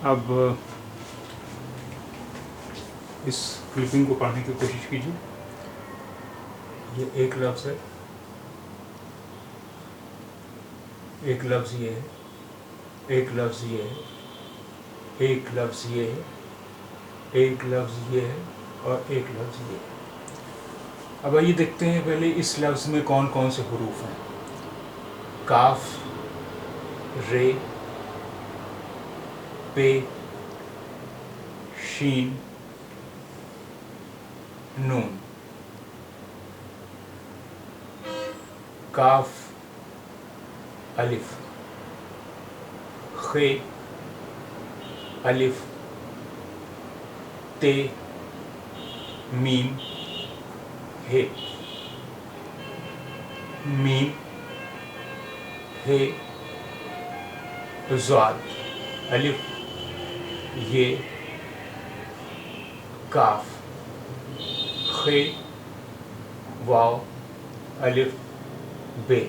اب اس کلپنگ کو پڑھنے کی کوشش کیجیے. یہ ایک لفظ ہے, ایک لفظ یہ ہے, ایک لفظ یہ ہے, ایک لفظ یہ ہے, ایک لفظ یہ ہے, اور ایک لفظ یہ ہے. اب آئیے دیکھتے ہیں پہلے اس لفظ میں کون کون سے حروف ہیں. کاف, رے, پے, شین, نون. کاف, الف, خے, الف, تے, میم, ہے, میم, ہے, ضاد, الف, یہ, کاف, خے, واو, الف, بے.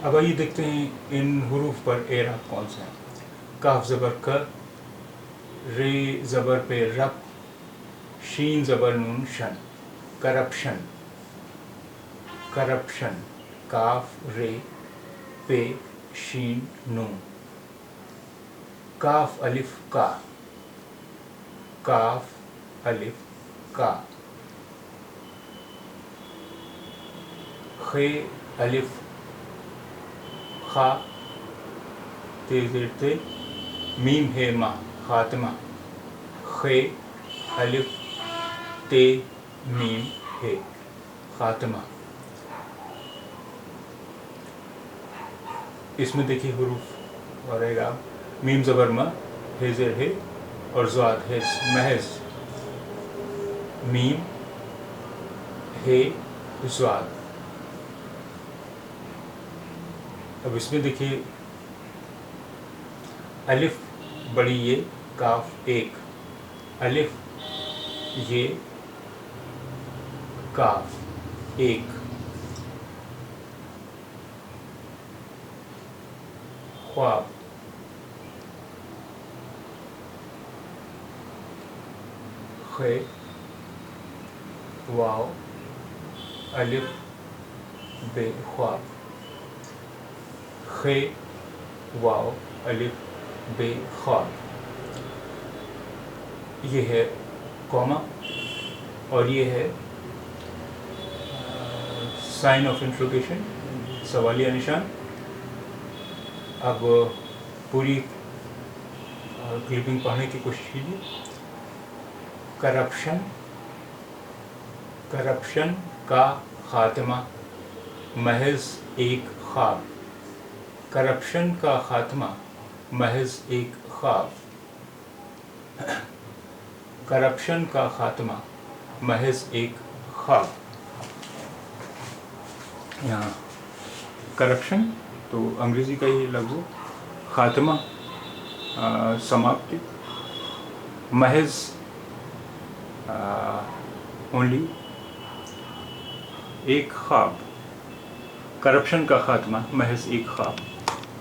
اب آئیے دیکھتے ہیں ان حروف پر اعراب کون سا ہے. کاف زبر ک, رے زبر پہ رپ, شین زبر نون شن. کرپشن, کرپشن, کاف, رے, پے, شین, نون. کاف الف کا, کاف الف کا. خے الف خا, تے زیر تے, میم ہے ما, خاتمہ. خے الف تے, میم ہے, خاتمہ. اس میں دیکھیے حروف اور اعراب. میم زبر ما, ہے زیر ہے, اور ضاد ہے محض. میم, ہے, ضاد. اب اس میں دیکھیے الف بڑی یہ, کاف ایک, الف, یہ, کاف ایک. خواب, خے, واو, الف, بے, خواب. خے, واو, الف, بے, خواب. یہ ہے کوما, اور یہ ہے سائن آف انٹروگیشن, سوالیہ نشان. اب پوری کلپنگ پڑھنے کی کوشش کیجیے. کرپشن, کرپشن کا خاتمہ محض ایک خواب. کرپشن کا خاتمہ محض ایک خواب. کرپشن کا خاتمہ محض ایک خواب. یہاں کرپشن تو انگریزی کا یہ لفظ ہے, خاتمہ سماپتی, محض اونلی ایک خواب. کرپشن کا خاتمہ محض ایک خواب.